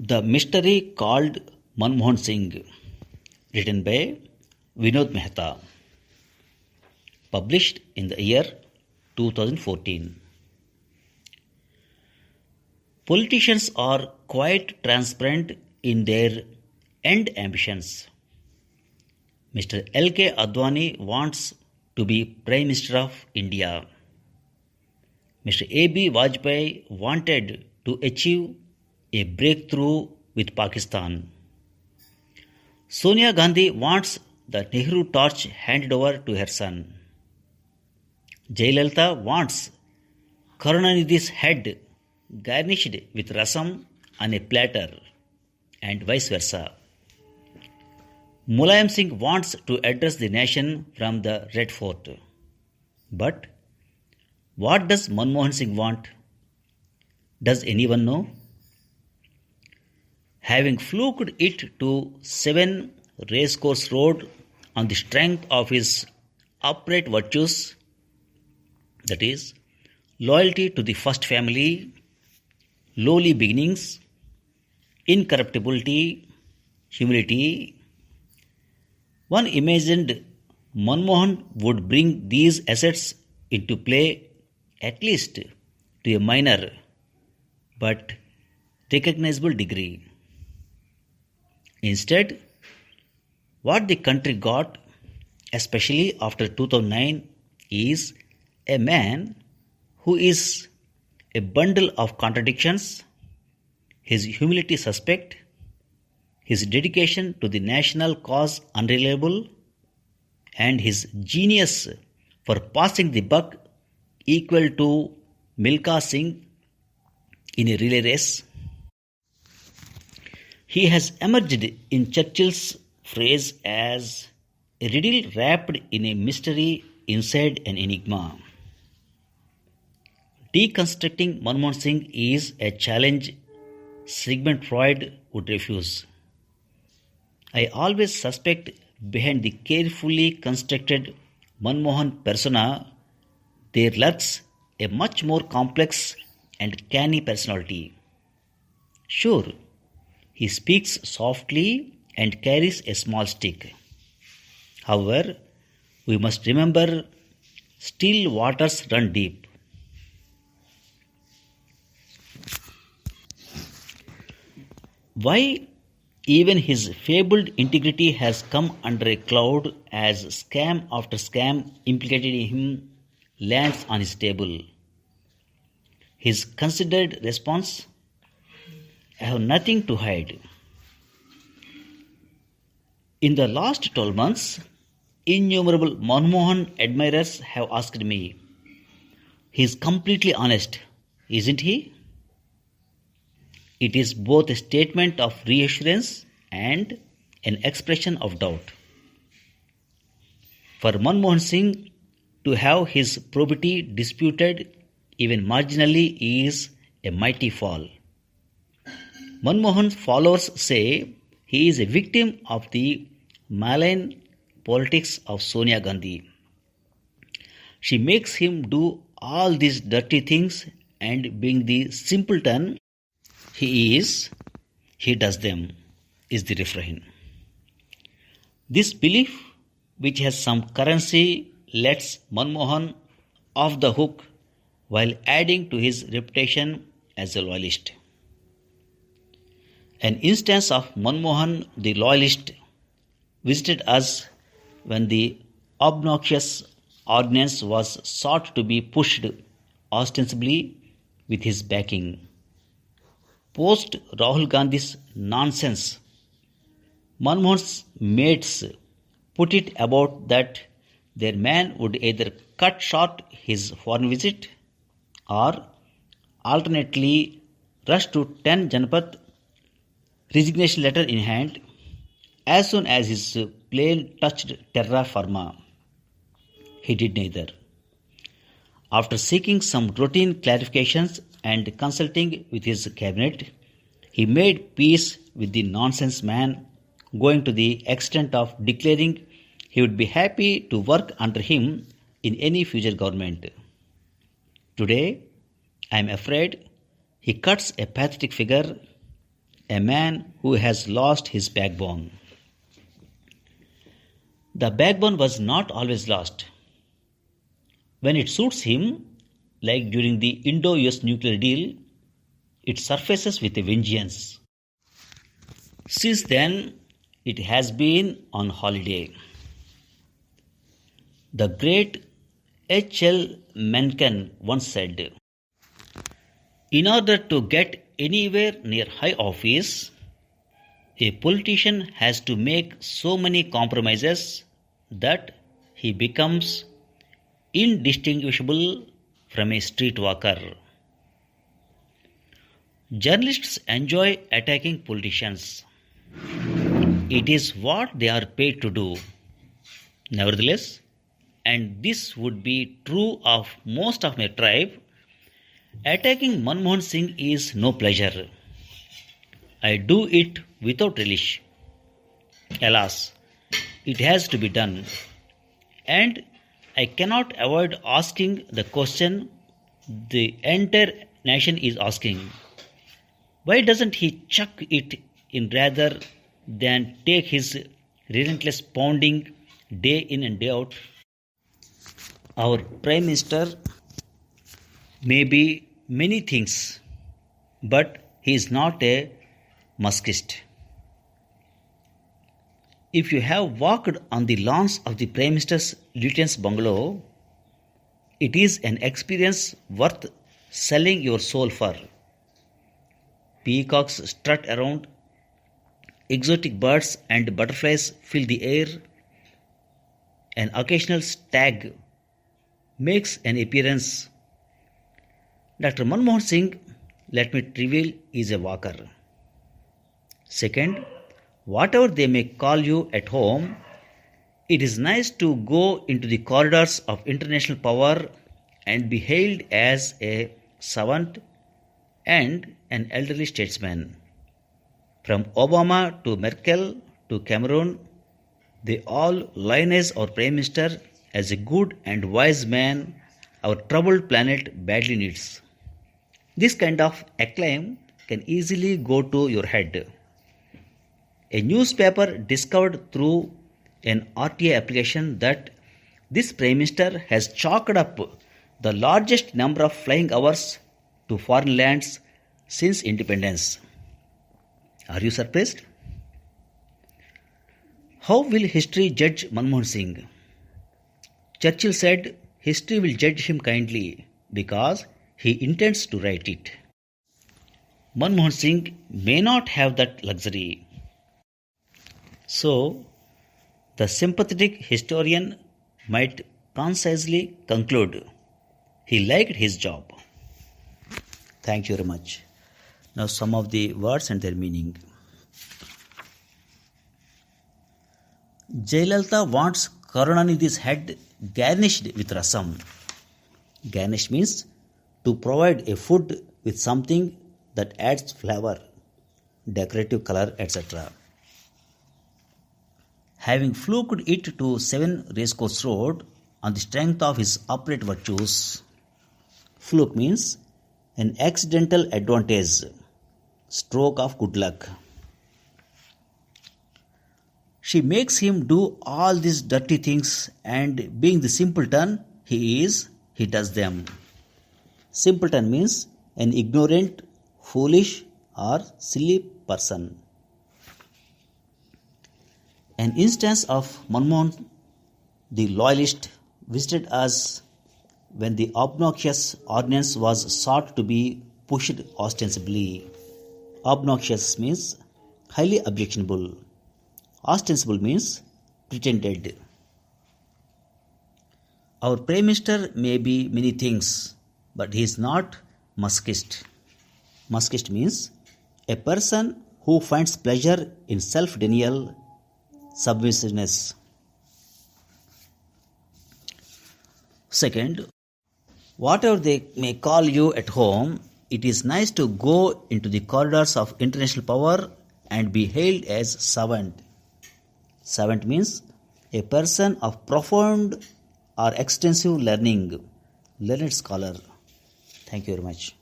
The Mystery Called Manmohan Singh, written by Vinod Mehta, published in the year 2014. Politicians are quite transparent in their end ambitions. Mr. L.K. Advani wants to be Prime Minister of India. Mr. A.B. Vajpayee wanted to achieve a breakthrough with Pakistan. Sonia Gandhi wants the Nehru torch handed over to her son. Jayalalitha wants Karunanidhi's head garnished with rasam on a platter, and vice versa. Mulayam Singh wants to address the nation from the Red Fort. But what does Manmohan Singh want? Does anyone know? Having fluked it to 7 Racecourse Road on the strength of his upright virtues, that is, loyalty to the first family, lowly beginnings, incorruptibility, humility, one imagined Manmohan would bring these assets into play at least to a minor but recognizable degree. Instead, what the country got, especially after 2009, is a man who is a bundle of contradictions, his humility suspect, his dedication to the national cause unreliable, and his genius for passing the buck equal to Milkha Singh in a relay race. He has emerged in Churchill's phrase as a riddle wrapped in a mystery inside an enigma. Deconstructing Manmohan Singh is a challenge Sigmund Freud would refuse. I always suspect behind the carefully constructed Manmohan persona there lurks a much more complex and canny personality. Sure, he speaks softly and carries a small stick. However, we must remember still waters run deep. Why even his fabled integrity has come under a cloud as scam after scam implicated in him lands on his table. His considered response: I have nothing to hide. In the last 12 months, innumerable Manmohan admirers have asked me, he is completely honest, isn't he? It is both a statement of reassurance and an expression of doubt. For Manmohan Singh to have his probity disputed even marginally is a mighty fall. Manmohan's followers say he is a victim of the malign politics of Sonia Gandhi. She makes him do all these dirty things, and being the simpleton he is, he does them, is the refrain. This belief, which has some currency, lets Manmohan off the hook while adding to his reputation as a loyalist. An instance of Manmohan the loyalist visited us when the obnoxious ordinance was sought to be pushed ostensibly with his backing. Post Rahul Gandhi's nonsense, Manmohan's mates put it about that their man would either cut short his foreign visit or alternately rush to 10 Janapath, resignation letter in hand, as soon as his plane touched terra firma. He did neither. After seeking some routine clarifications and consulting with his cabinet, he made peace with the nonsense man, going to the extent of declaring he would be happy to work under him in any future government. Today, I am afraid he cuts a pathetic figure a man who has lost his backbone. The backbone was not always lost. When it suits him, like during the Indo-US nuclear deal, it surfaces with a vengeance. Since then, it has been on holiday. The great H.L. Mencken once said, "In order to get anywhere near high office, a politician has to make so many compromises that he becomes indistinguishable from a streetwalker." Journalists enjoy attacking politicians. It is what they are paid to do. Nevertheless, and this would be true of most of my tribe, attacking Manmohan Singh is no pleasure. I do it without relish. Alas, it has to be done. And I cannot avoid asking the question the entire nation is asking. Why doesn't he chuck it in rather than take his relentless pounding day in and day out? Our Prime Minister may be many things, but he is not a masochist. If you have walked on the lawns of the Prime Minister's Lieutenant's bungalow, it is an experience worth selling your soul for. Peacocks strut around, exotic birds and butterflies fill the air, an occasional stag makes an appearance. Dr. Manmohan Singh, let me reveal, is a walker. Second, whatever they may call you at home, it is nice to go into the corridors of international power and be hailed as a savant and an elderly statesman. From Obama to Merkel to Cameron, they all lionize our Prime Minister as a good and wise man our troubled planet badly needs. This kind of acclaim can easily go to your head. A newspaper discovered through an RTA application that this Prime Minister has chalked up the largest number of flying hours to foreign lands since independence. Are you surprised? How will history judge Manmohan Singh? Churchill said, history will judge him kindly because he intends to write it. Manmohan Singh may not have that luxury. So, the sympathetic historian might concisely conclude he liked his job. Thank you very much. Now, some of the words and their meaning. Jayalalitha wants Karunanidhi's head garnished with rasam. Garnish means to provide a food with something that adds flavor, decorative color, etc. Having fluked it to 7 Racecourse Road on the strength of his upright virtues. Fluke means an accidental advantage, stroke of good luck. She makes him do all these dirty things, and being the simpleton he is, he does them. Simpleton means an ignorant, foolish or silly person. An instance of Manmohan the loyalist visited us when the obnoxious ordinance was sought to be pushed ostensibly. Obnoxious means highly objectionable. Ostensible means pretended. Our Prime Minister may be many things, but he is not masochist. Masochist means a person who finds pleasure in self-denial, submissiveness. Second, whatever they may call you at home, it is nice to go into the corridors of international power and be hailed as savant. Savant means a person of profound or extensive learning, learned scholar. Thank you very much.